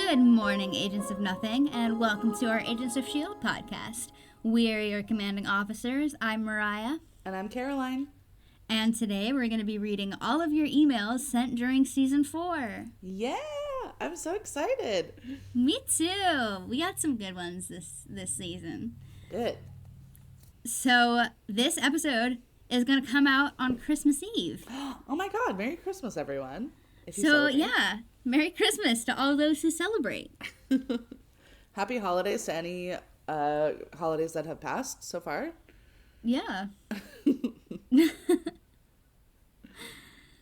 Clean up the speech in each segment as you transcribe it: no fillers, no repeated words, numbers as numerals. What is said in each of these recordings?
Good morning, Agents of Nothing, and welcome to our Agents of S.H.I.E.L.D. podcast. We're your commanding officers. I'm Mariah. And I'm Caroline. And today we're going to be reading all of your emails sent during Season 4. Yeah! I'm so excited. Me too. We got some good ones this season. Good. So this episode is going to come out on Christmas Eve. Oh my god, Merry Christmas, everyone. Yeah, Merry Christmas to all those who celebrate. Happy holidays to any holidays that have passed so far. Yeah.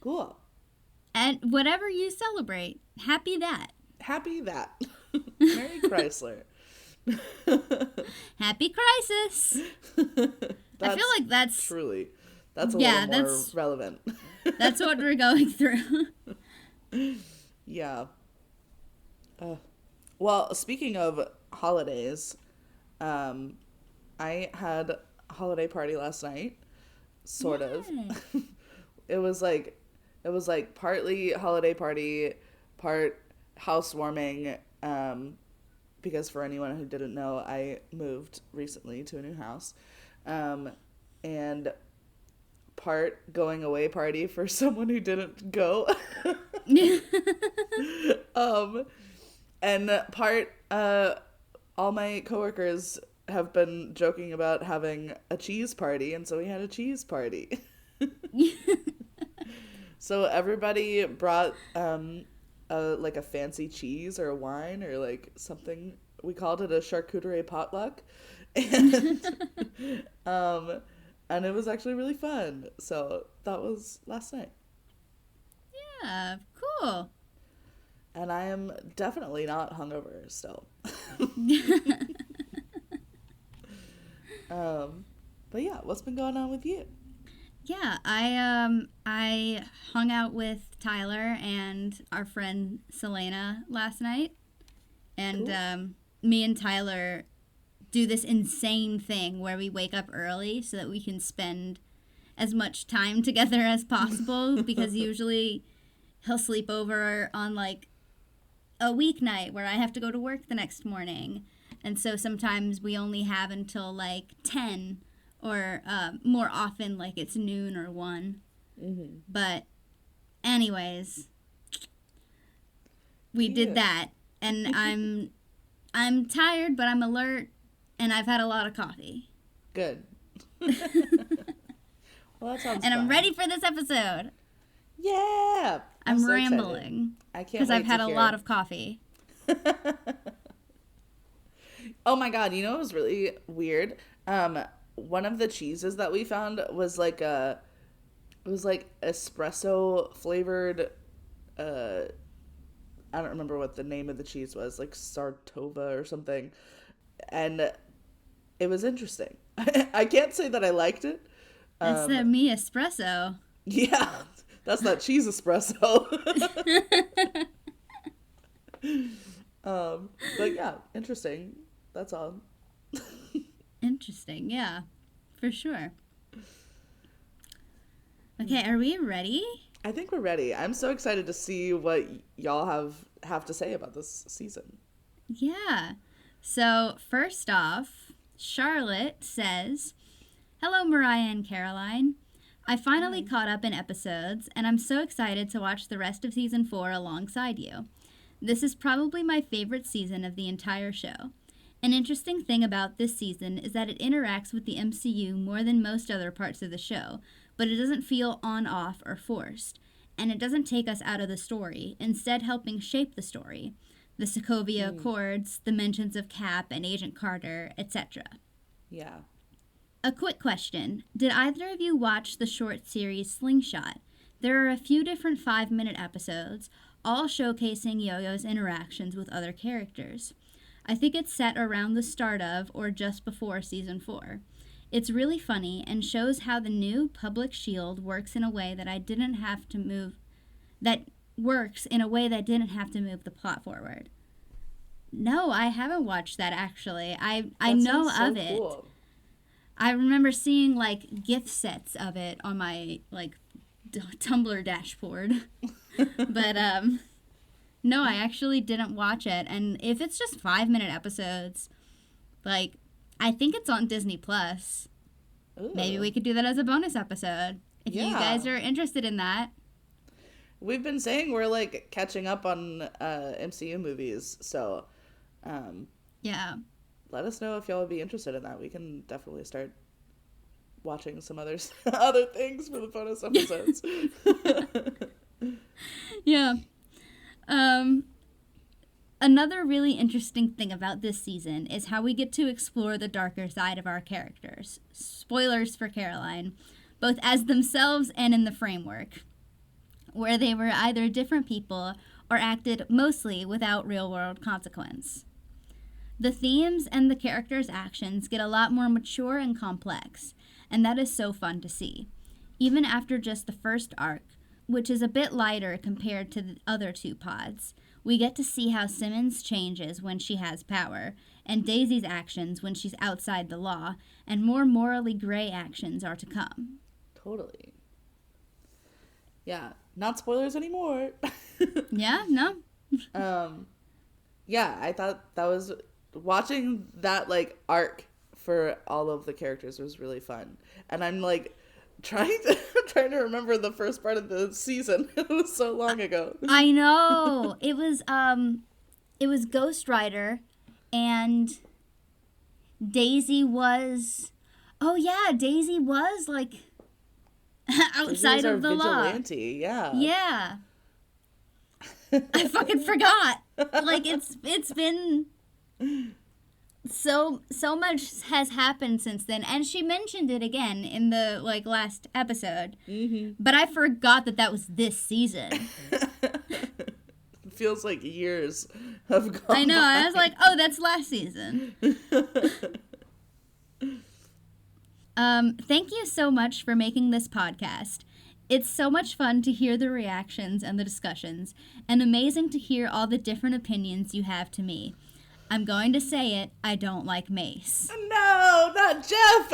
Cool. And whatever you celebrate, happy that. Happy that. Merry Chrysler. Happy Crisis. I feel like that's a little more relevant. That's what we're going through. Yeah. Well, speaking of holidays, I had a holiday party last night. Sort of. It was like partly holiday party, part housewarming, because for anyone who didn't know, I moved recently to a new house, and part going away party for someone who didn't go. And part all my coworkers have been joking about having a cheese party, and so we had a cheese party. So everybody brought like a fancy cheese or a wine or like something. We called it a charcuterie potluck, and it was actually really fun. So that was last night. Yeah, cool. And I am definitely not hungover still. But yeah, what's been going on with you? Yeah, I hung out with Tyler and our friend Selena last night. And cool. Me and Tyler do this insane thing where we wake up early so that we can spend as much time together as possible, because usually he'll sleep over on like a weeknight where I have to go to work the next morning. And so sometimes we only have until like 10, or more often like it's noon or 1. Mm-hmm. But anyways, we did that, and I'm tired, but I'm alert, and I've had a lot of coffee. Good. Well, that sounds and fun. I'm ready for this episode. Yeah. I'm so rambling. I can't because I've had a lot of coffee. Oh my god, you know what was really weird? One of the cheeses that we found was like espresso flavored, I don't remember what the name of the cheese was, like Sartova or something. And it was interesting. I can't say that I liked it. That's the me espresso. Yeah, that's not cheese espresso. But yeah, interesting. That's all. Interesting, yeah, for sure. Okay, are we ready? I think we're ready. I'm so excited to see what y'all have to say about this season. Yeah. So, first off, Charlotte says, "Hello, Mariah and Caroline. I finally caught up in episodes, and I'm so excited to watch the rest of Season 4 alongside you. This is probably my favorite season of the entire show. An interesting thing about this season is that it interacts with the MCU more than most other parts of the show, but it doesn't feel on-off or forced, and it doesn't take us out of the story, instead helping shape the story. The Sokovia Accords, the mentions of Cap and Agent Carter, etc. Yeah. A quick question. Did either of you watch the short series Slingshot? There are a few different 5-minute episodes, all showcasing Yo-Yo's interactions with other characters. I think it's set around the start of or just before Season 4. It's really funny and shows how the new public shield works in a way that didn't have to move the plot forward." No, I haven't watched that actually. I know of it. Cool. I remember seeing like gift sets of it on my like Tumblr dashboard. But No, I actually didn't watch it. And if it's just 5-minute episodes, like, I think it's on Disney Plus. Maybe we could do that as a bonus episode. If you guys are interested in that. We've been saying we're, like, catching up on MCU movies, so yeah. Let us know if y'all would be interested in that. We can definitely start watching some other things for the bonus episodes. Yeah. Another really interesting thing about this season is how we get to explore the darker side of our characters. Spoilers for Caroline, both as themselves and in the framework, where they were either different people or acted mostly without real-world consequence. The themes and the characters' actions get a lot more mature and complex, and that is so fun to see. Even after just the first arc, which is a bit lighter compared to the other two pods, we get to see how Simmons changes when she has power, and Daisy's actions when she's outside the law, and more morally gray actions are to come. Totally. Yeah, not spoilers anymore. Yeah, no. Yeah, I thought that was, watching that, like, arc for all of the characters was really fun. And I'm, like, trying to remember the first part of the season. It was so long ago. I know. It was Ghost Rider, and Daisy was, Daisy was, like, outside of the vigilante, law. Yeah. I fucking forgot. Like, it's been so much has happened since then, and she mentioned it again in the, like, last episode. Mm-hmm. But I forgot that was this season. It feels like years have gone. I know. By. I was like, oh, that's last season. Thank you so much for making this podcast. It's so much fun to hear the reactions and the discussions, and amazing to hear all the different opinions you have to me. I'm going to say it, I don't like Mace. No, not Jeff!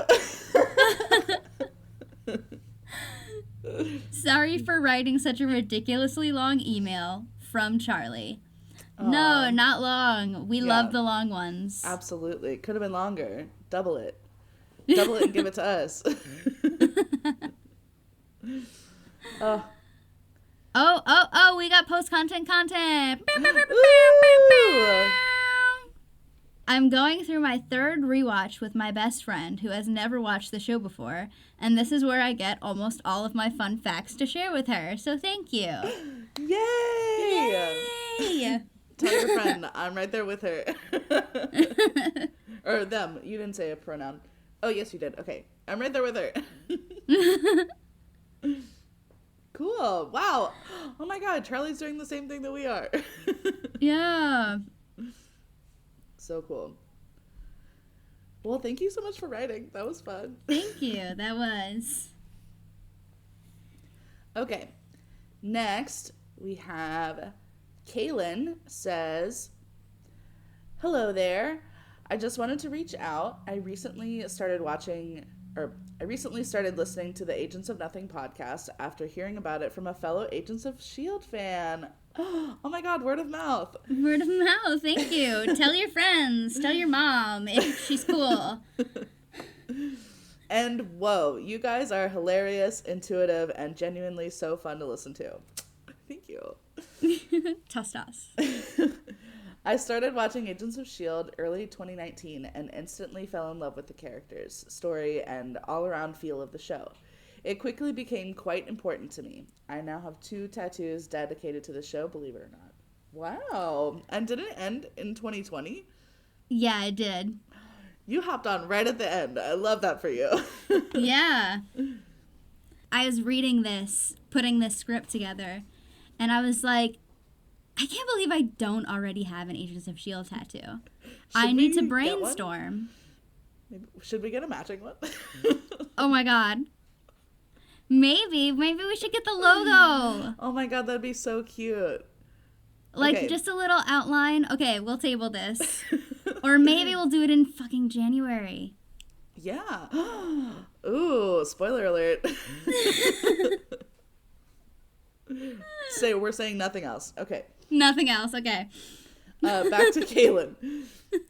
Sorry for writing such a ridiculously long email. From Charlie. No, not long. We love the long ones. Absolutely. Could have been longer. Double it. Double it and give it to us. Oh, we got post-content content. I'm going through my third rewatch with my best friend who has never watched the show before, and this is where I get almost all of my fun facts to share with her, so thank you. Yay! Yay! Tell your friend, I'm right there with her. Or them. You didn't say a pronoun. Oh, yes, you did. Okay. I'm right there with her. Cool. Wow. Oh my God. Charlie's doing the same thing that we are. Yeah. So cool. Well, thank you so much for writing. That was fun. Thank you. That was. Okay. Next, we have Kaylin says, hello there. I just wanted to reach out. I recently started listening to the Agents of Nothing podcast after hearing about it from a fellow Agents of S.H.I.E.L.D. fan. Oh my God, word of mouth. Word of mouth, thank you. Tell your friends, tell your mom if she's cool. And whoa, you guys are hilarious, intuitive, and genuinely so fun to listen to. Thank you. Tostas. I started watching Agents of S.H.I.E.L.D. early 2019 and instantly fell in love with the characters, story, and all-around feel of the show. It quickly became quite important to me. I now have 2 tattoos dedicated to the show, believe it or not. Wow. And did it end in 2020? Yeah, it did. You hopped on right at the end. I love that for you. Yeah. I was reading this, putting this script together, and I was like, I can't believe I don't already have an Agents of S.H.I.E.L.D. tattoo. I need to brainstorm. Should we get a matching one? Oh my God. Maybe we should get the logo. Oh my God, that'd be so cute. Like, okay. Just a little outline. Okay, we'll table this. Or maybe we'll do it in fucking January. Yeah. Ooh, spoiler alert. We're saying nothing else. Okay. Nothing else. Okay. Back to Kaylin.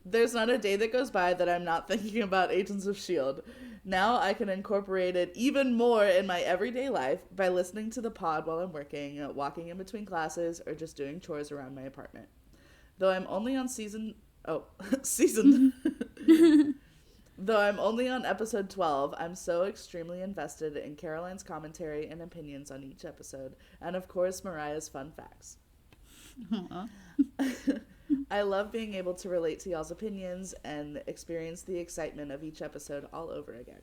There's not a day that goes by that I'm not thinking about Agents of S.H.I.E.L.D. Now I can incorporate it even more in my everyday life by listening to the pod while I'm working, walking in between classes, or just doing chores around my apartment. Though I'm only on Though I'm only on episode 12, I'm so extremely invested in Caroline's commentary and opinions on each episode, and of course Mariah's fun facts. I love being able to relate to y'all's opinions and experience the excitement of each episode all over again.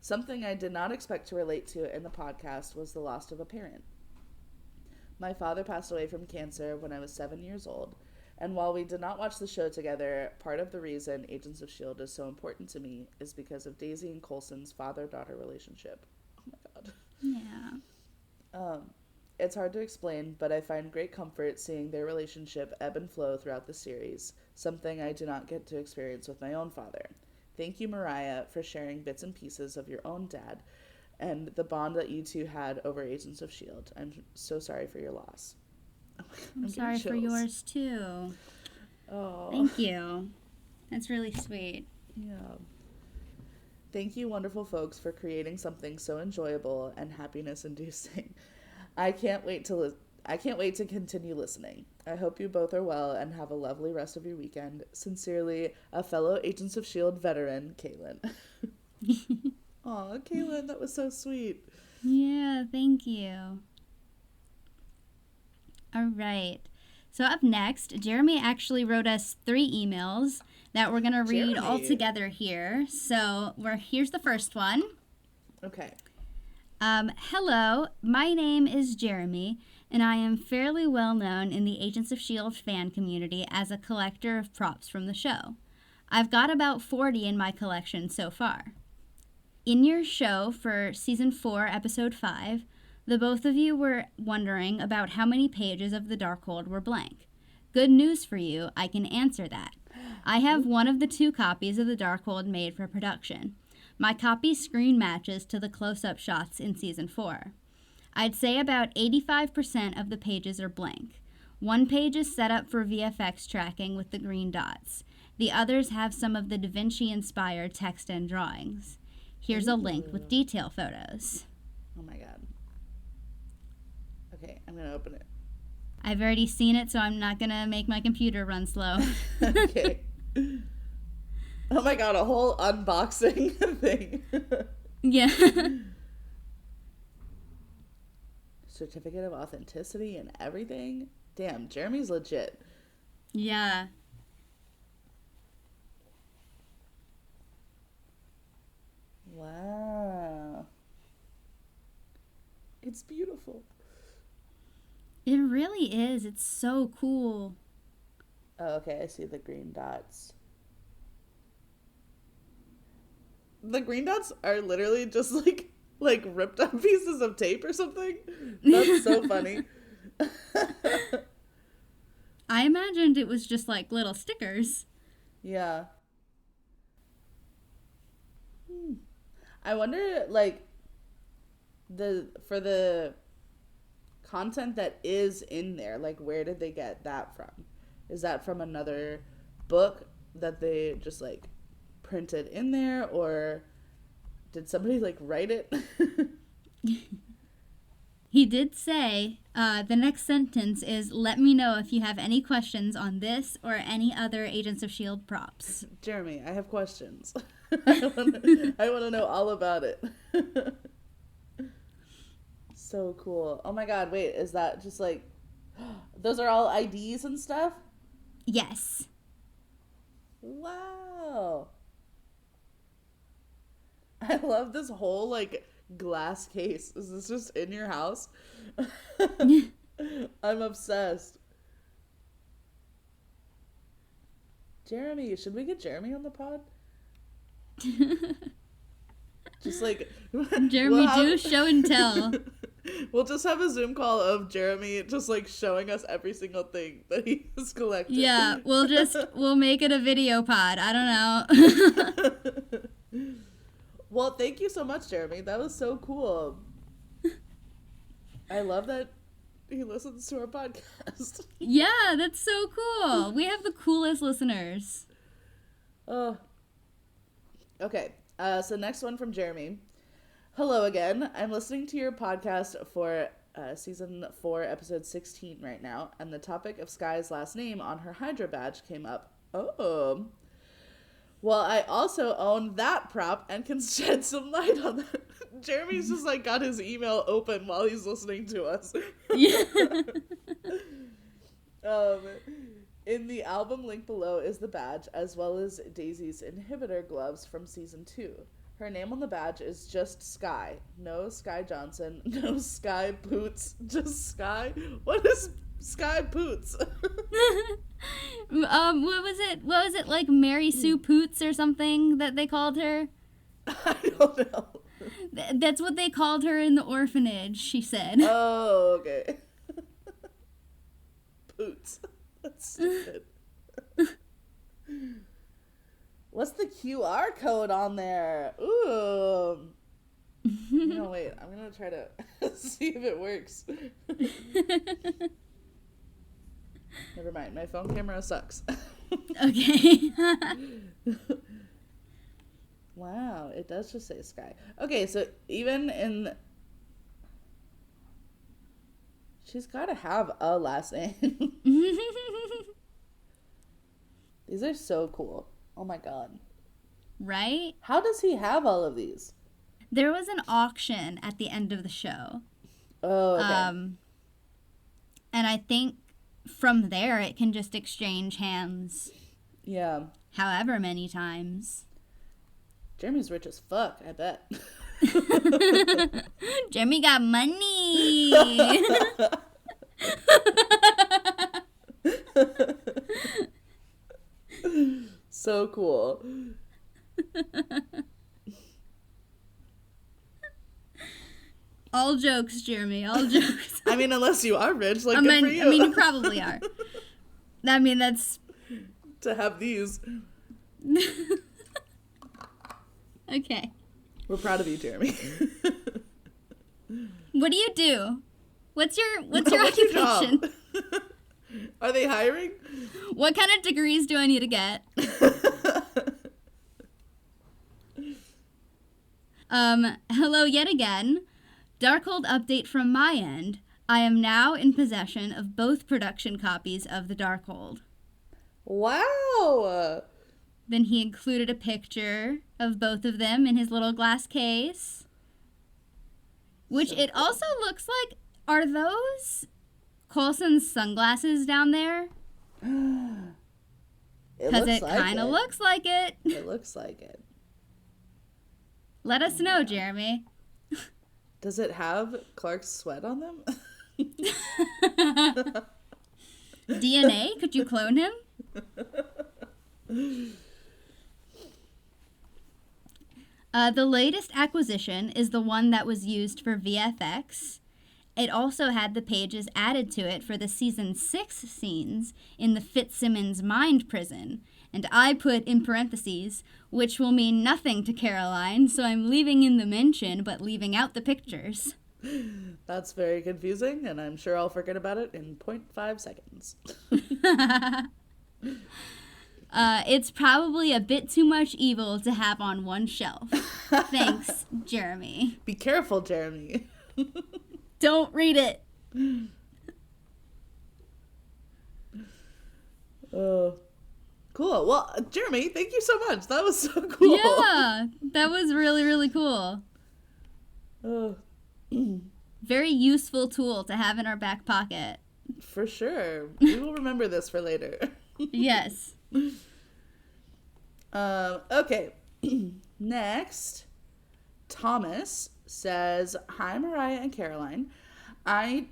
Something I did not expect to relate to in the podcast was the loss of a parent. My father passed away from cancer when I was 7 years old, and while we did not watch the show together, part of the reason Agents of S.H.I.E.L.D. is so important to me is because of Daisy and Coulson's father-daughter relationship. Oh my god. Yeah. It's hard to explain, but I find great comfort seeing their relationship ebb and flow throughout the series, something I do not get to experience with my own father. Thank you, Mariah, for sharing bits and pieces of your own dad and the bond that you two had over Agents of S.H.I.E.L.D. I'm so sorry for your loss. I'm sorry for yours, too. Oh. Thank you. That's really sweet. Yeah. Thank you, wonderful folks, for creating something so enjoyable and happiness-inducing. I can't wait to continue listening. I hope you both are well and have a lovely rest of your weekend. Sincerely, a fellow Agents of S.H.I.E.L.D. veteran, Kaylin. Aw, Kaylin, that was so sweet. Yeah, thank you. All right. So up next, Jeremy actually wrote us 3 emails that we're going to read all together here. So here's the first one. Okay. Hello, my name is Jeremy, and I am fairly well known in the Agents of S.H.I.E.L.D. fan community as a collector of props from the show. I've got about 40 in my collection so far. In your show for Season 4, Episode 5, the both of you were wondering about how many pages of the Darkhold were blank. Good news for you, I can answer that. I have one of the 2 copies of the Darkhold made for production. My copy screen matches to the close-up shots in Season 4. I'd say about 85% of the pages are blank. One page is set up for VFX tracking with the green dots. The others have some of the Da Vinci-inspired text and drawings. Here's a link with detail photos. Oh my god. Okay, I'm going to open it. I've already seen it, so I'm not going to make my computer run slow. Okay. Oh my god, a whole unboxing thing. Yeah. Certificate of authenticity and everything. Damn, Jeremy's legit. Yeah. Wow. It's beautiful. It really is. It's so cool. Oh, okay, I see the green dots. The green dots are literally just like ripped up pieces of tape or something. That's so funny. I imagined it was just like little stickers. Yeah. I wonder, like, for the content that is in there, like, where did they get that from? Is that from another book that they just, like, printed in there, or did somebody, like, write it? He did say, the next sentence is, let me know if you have any questions on this or any other Agents of S.H.I.E.L.D. props. Jeremy, I have questions. I want to know all about it. So cool. Oh my god, wait, is that just like, those are all IDs and stuff? Yes. Wow. I love this whole, like, glass case. Is this just in your house? I'm obsessed. Jeremy, should we get Jeremy on the pod? Just like Jeremy, do show and tell. We'll just have a Zoom call of Jeremy just like showing us every single thing that he has collected. Yeah, we'll make it a video pod. I don't know. Well, thank you so much, Jeremy. That was so cool. I love that he listens to our podcast. Yeah, that's so cool. We have the coolest listeners. Oh. Okay. So next one from Jeremy. Hello again. I'm listening to your podcast for season 4, episode 16 right now, and the topic of Sky's last name on her Hydra badge came up. Oh. Well, I also own that prop and can shed some light on that. Jeremy's just like got his email open while he's listening to us. Yeah. In the album link below is the badge, as well as Daisy's inhibitor gloves from season 2. Her name on the badge is just Sky. No Sky Johnson, no Sky Poots, just Sky. What is Sky Poots? What was it? What was it, like Mary Sue Poots or something that they called her? I don't know. That's what they called her in the orphanage, she said. Oh, okay. Poots. That's stupid. What's the QR code on there? Ooh. No, wait. I'm going to try to see if it works. Never mind. My phone camera sucks. Okay. Wow. It does just say Sky. Okay, so even in... She's got to have a last name. These are so cool. Oh my god. Right? How does he have all of these? There was an auction at the end of the show. Oh, okay. And I think from there it can just exchange hands. Yeah. However many times. Jeremy's rich as fuck, I bet. Jeremy got money. So cool. All jokes, Jeremy. All jokes. I mean, unless you are rich, like, I good mean, for you. I mean, you probably are. I mean, that's... To have these. Okay. We're proud of you, Jeremy. What do you do? What's your What's your occupation? job? Are they hiring? What kind of degrees do I need to get? Hello yet again. Darkhold update from my end. I am now in possession of both production copies of the Darkhold. Wow. Then he included a picture of both of them in his little glass case. Which it also looks like, are those Coulson's sunglasses down there? Because it kind of looks like it. It looks like it. Let us know, Jeremy. Does it have Clark's sweat on them? DNA? Could you clone him? The latest acquisition is the one that was used for VFX. It also had the pages added to it for the season 6 scenes in the Fitzsimmons mind prison. And I put in parentheses, which will mean nothing to Caroline, so I'm leaving in the mention but leaving out the pictures. That's very confusing, and I'm sure I'll forget about it in 0.5 seconds. It's probably a bit too much evil to have on one shelf. Thanks, Jeremy. Be careful, Jeremy. Don't read it. Oh, cool. Well, Jeremy, thank you so much. That was so cool. Yeah, that was really, really cool. Oh. Very useful tool to have in our back pocket. For sure. We will remember this for later. Yes. Okay. Next, Thomas says, "Hi, Mariah and Caroline. I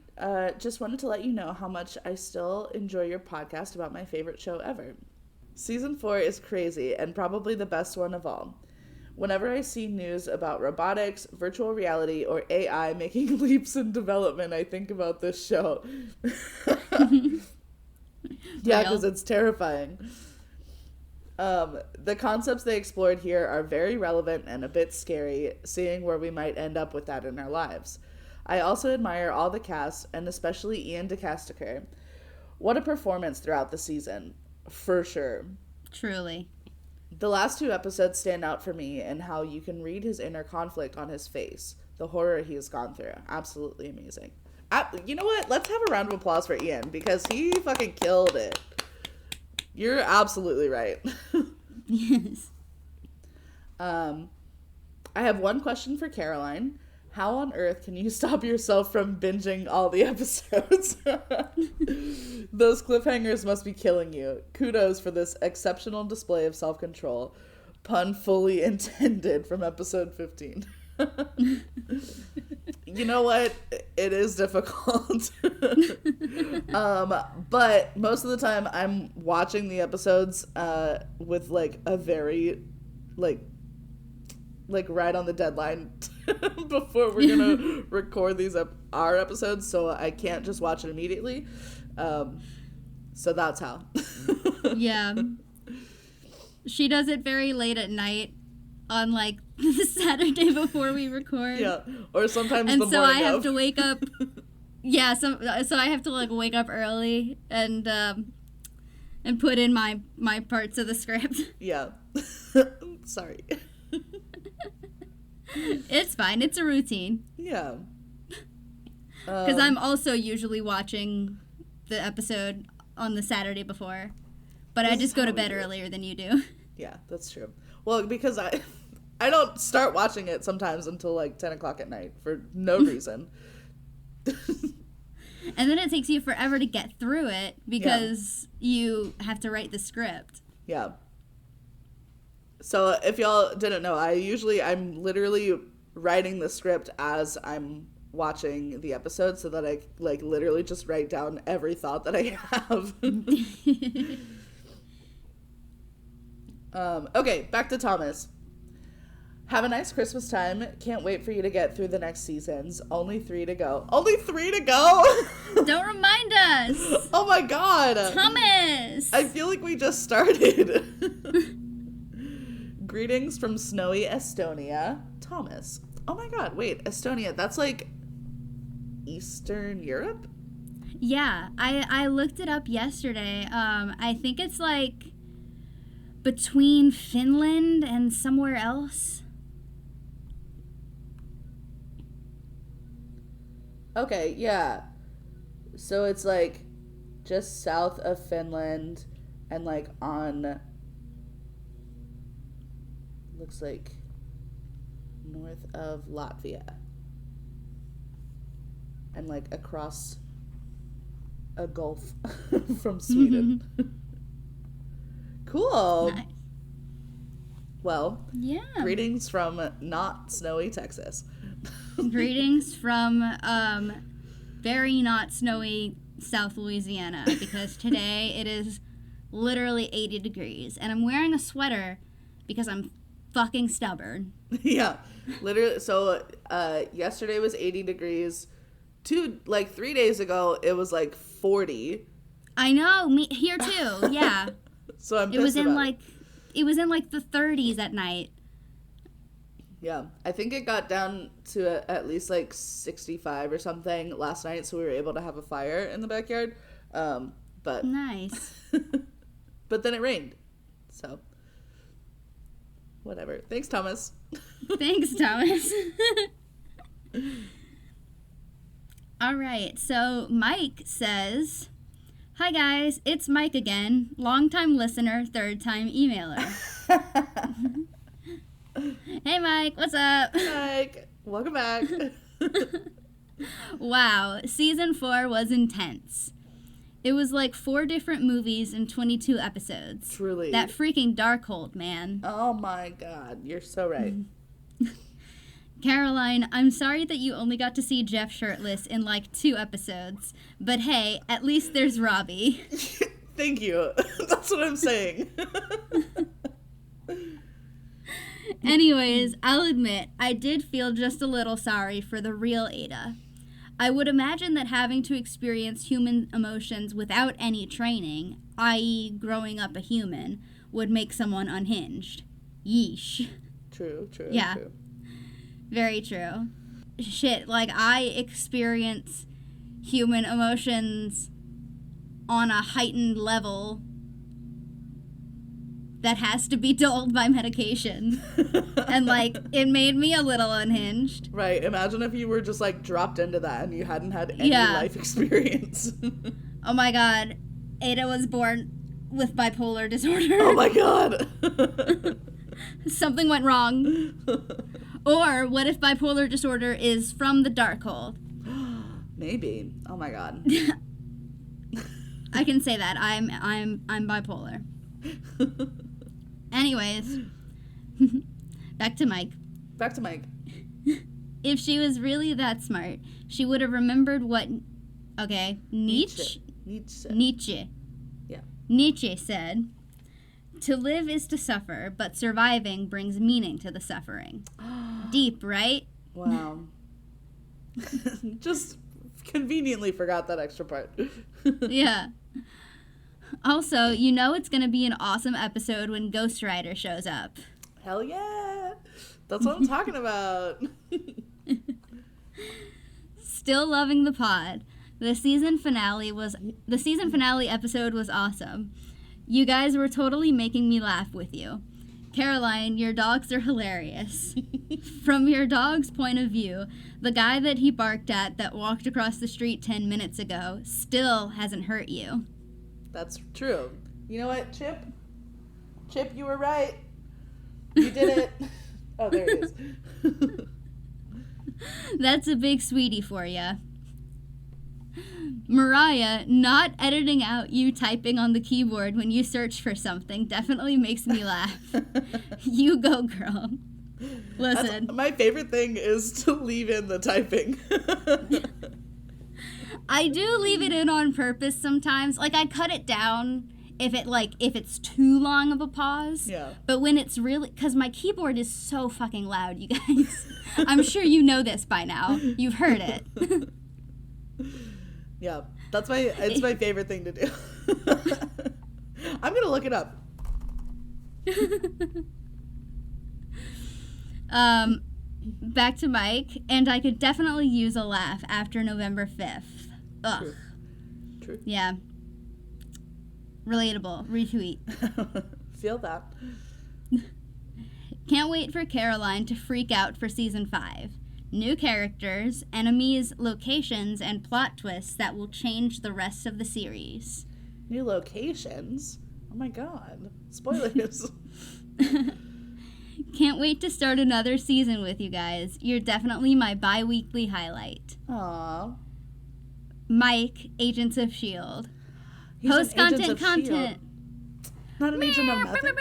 just wanted to let you know how much I still enjoy your podcast about my favorite show ever. Season 4 is crazy and probably the best one of all. Whenever I see news about robotics, virtual reality, or AI making leaps in development, I think about this show." Yeah, because it's terrifying. The concepts they explored here are very relevant and a bit scary, seeing where we might end up with that in our lives. I also admire all the cast, and especially Ian DeCasticker. What a performance throughout the season. For sure. Truly. The last 2 episodes stand out for me in how you can read his inner conflict on his face. The horror he has gone through. Absolutely amazing. You know what? Let's have a round of applause for Ian, because he fucking killed it. You're absolutely right. Yes. I have one question for Caroline. How on earth can you stop yourself from binging all the episodes? Those cliffhangers must be killing you. Kudos for this exceptional display of self-control. Pun fully intended from episode 15. You know what? It is difficult. But most of the time I'm watching the episodes with like a very like right on the deadline before we're gonna record our episodes, so I can't just watch it immediately. So that's how. Yeah. She does it very late at night on like the Saturday before we record. Yeah. Or sometimes and the so morning I have of. to wake up. Yeah, so I have to like wake up early and put in my parts of the script. Yeah. Sorry. It's fine. It's a routine. Yeah. Because I'm also usually watching the episode on the Saturday before. But I just go to bed earlier than you do. Yeah, that's true. Well, because I don't start watching it sometimes until like 10 o'clock at night for no reason. And then it takes you forever to get through it because you have to write the script. Yeah. So if y'all didn't know, I'm literally writing the script as I'm watching the episode so that I like literally just write down every thought that I have. Okay, back to Thomas. Have a nice Christmas time. Can't wait for you to get through the next seasons. Only 3 to go. Only 3 to go? Don't remind us. Oh my god. Thomas. I feel like we just started. Greetings from snowy Estonia. Thomas. Oh my god, wait, Estonia, that's like Eastern Europe? Yeah, I looked it up yesterday. I think it's like between Finland and somewhere else. Okay, yeah. So it's like just south of Finland and like on, looks like north of Latvia. And like across a gulf from Sweden. Cool. Nice. Well, Yeah. greetings from not snowy Texas. Greetings from very not snowy South Louisiana, because today it is literally 80 degrees and I'm wearing a sweater because I'm fucking stubborn. Yeah, literally. So yesterday was 80 degrees. 3 days ago it was like 40. I know, me here too. Yeah. So I'm pissed it was in about like it was in like the 30s at night. Yeah, I think it got down to at least like 65 or something last night, so we were able to have a fire in the backyard. But Nice. but then it rained, so whatever. Thanks, Thomas. Thanks, Thomas. All right, so Mike says, "Hi guys, it's Mike again, longtime listener, third-time emailer." Hey Mike, what's up? Mike, welcome back. Wow, season 4 was intense. It was like 4 different movies and 22 episodes. Truly. That freaking Darkhold, man. Oh my god, you're so right. Caroline, I'm sorry that you only got to see Jeff shirtless in like 2 episodes, but hey, at least there's Robbie. Thank you. That's what I'm saying. Anyways, I'll admit, I did feel just a little sorry for the real Ada. I would imagine that having to experience human emotions without any training, i.e. growing up a human, would make someone unhinged. Yeesh. True. Yeah. True. Very true. shit, like, I experience human emotions on a heightened level that has to be dulled by medication. And, like, it made me a little unhinged. Right. Imagine if you were just, like, dropped into that and you hadn't had any life experience. Oh my god. Ada was born with bipolar disorder. Oh my god. Something went wrong. Or what if bipolar disorder is from the Darkhold? Maybe. Oh my god. I can say that. I'm bipolar. Anyways, back to Mike. If she was really that smart, she would have remembered what Nietzsche. Yeah. Nietzsche said, "To live is to suffer, but surviving brings meaning to the suffering." Deep, right? Wow. Just conveniently forgot that extra part. Yeah. Also, you know it's going to be an awesome episode when Ghost Rider shows up. Hell yeah. That's what I'm talking about. Still loving the pod. The season finale episode was awesome. You guys were totally making me laugh with you. Caroline, your dogs are hilarious. From your dog's point of view, the guy that he barked at that walked across the street 10 minutes ago still hasn't hurt you. That's true. You know what, Chip? Chip, you were right. You did it. Oh, there it is. That's a big sweetie for ya. Mariah, not editing out you typing on the keyboard when you search for something definitely makes me laugh. You go, girl. Listen. My favorite thing is to leave in the typing. I do leave it in on purpose sometimes. Like, I cut it down if it's too long of a pause. Yeah. But when it's really, because my keyboard is so fucking loud, you guys. I'm sure you know this by now. You've heard it. Yeah, it's my favorite thing to do. I'm gonna look it up. Back to Mike, and I could definitely use a laugh after November 5th. Ugh. True. Yeah. Relatable. Retweet. Feel that. Can't wait for Caroline to freak out for season 5. New characters, enemies, locations, and plot twists that will change the rest of the series. New locations? Oh my god. Spoilers. Can't wait to start another season with you guys. You're definitely my bi-weekly highlight. Aww. Mike, Agents of S.H.I.E.L.D. He's Host an Agents of content. S.H.I.E.L.D. Not an agent of nothing.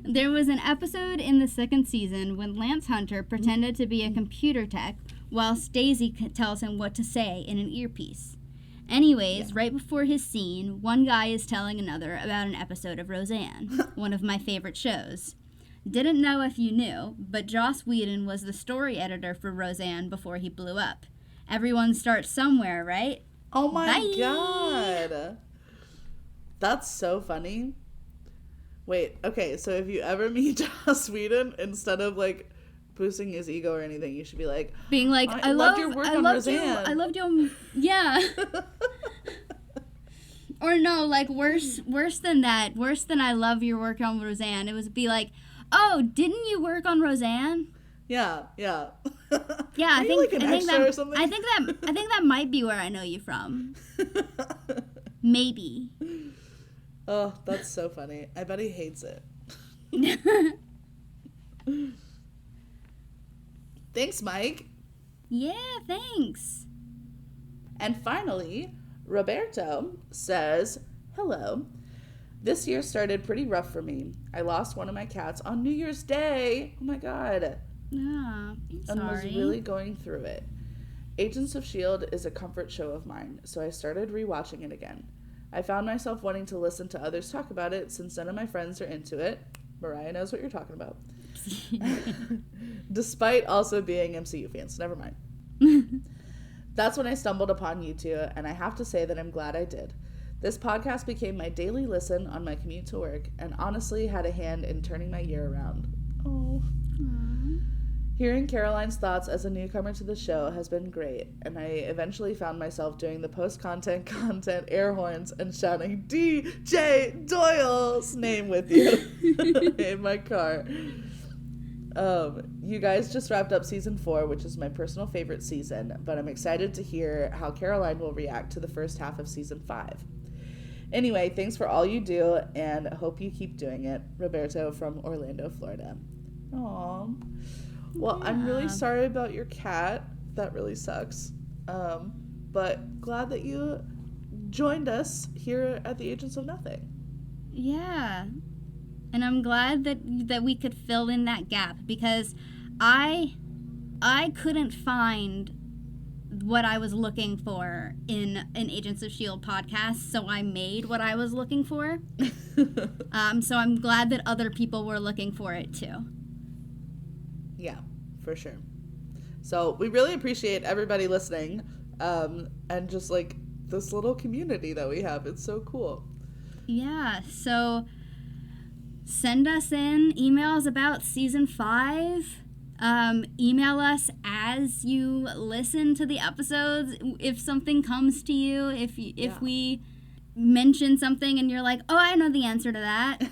There was an episode in the second season when Lance Hunter pretended to be a computer tech whilst Daisy tells him what to say in an earpiece. Anyways, right before his scene, one guy is telling another about an episode of Roseanne, one of my favorite shows. Didn't know if you knew, but Joss Whedon was the story editor for Roseanne before he blew up. Everyone starts somewhere, right? Oh my Bye. god. That's so funny. Wait, okay, so if you ever meet Joss Whedon, instead of like boosting his ego or anything, you should be like, being like, I loved your work on Roseanne. I loved your, yeah. Or no, like worse than that, worse than I love your work on Roseanne. It would be like, oh, didn't you work on Roseanne? Yeah. Yeah, I think that might be where I know you from. Maybe. Oh, that's so funny. I bet he hates it. Thanks, Mike. Yeah, thanks. And finally, Roberto says, hello. This year started pretty rough for me. I lost one of my cats on New Year's Day. Oh my god. I'm sorry. And was really going through it. Agents of S.H.I.E.L.D. is a comfort show of mine, so I started rewatching it again. I found myself wanting to listen to others talk about it since none of my friends are into it. Mariah knows what you're talking about. Despite also being MCU fans. Never mind. That's when I stumbled upon you two, and I have to say that I'm glad I did. This podcast became my daily listen on my commute to work and honestly had a hand in turning my year around. Oh. Aww. Hearing Caroline's thoughts as a newcomer to the show has been great, and I eventually found myself doing the post-content air horns and shouting DJ Doyle's name with you in my car. You guys just wrapped up season 4, which is my personal favorite season, but I'm excited to hear how Caroline will react to the first half of season 5. Anyway, thanks for all you do, and hope you keep doing it. Roberto from Orlando, Florida. Aww. Well, yeah. I'm really sorry about your cat. That really sucks. But glad that you joined us here at the Agents of Nothing. Yeah. And I'm glad that we could fill in that gap, because I couldn't find what I was looking for in an Agents of S.H.I.E.L.D. podcast, so I made what I was looking for. So I'm glad that other people were looking for it too. Yeah, for sure. So we really appreciate everybody listening, and just like this little community that we have. It's so cool. Yeah, so send us in emails about season 5. Email us as you listen to the episodes. If something comes to you, if we mention something and you're like, oh, I know the answer to that.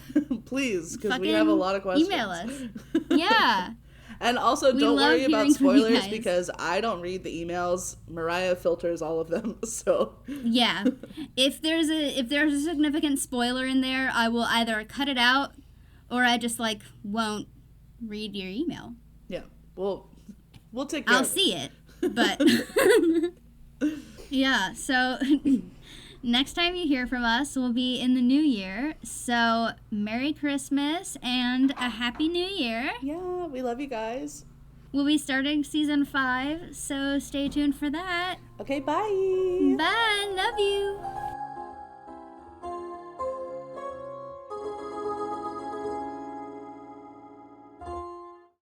Please, because we have a lot of questions. Email us. Yeah. And also, don't worry about spoilers, because I don't read the emails. Mariah filters all of them, so. Yeah. If there's a significant spoiler in there, I will either cut it out or I just, won't read your email. Yeah. We'll take care of it. I'll see it, but. Yeah, so next time you hear from us will be in the new year. So, Merry Christmas and a Happy New Year. Yeah, we love you guys. We'll be starting season 5, so stay tuned for that. Okay, bye. Bye, love you.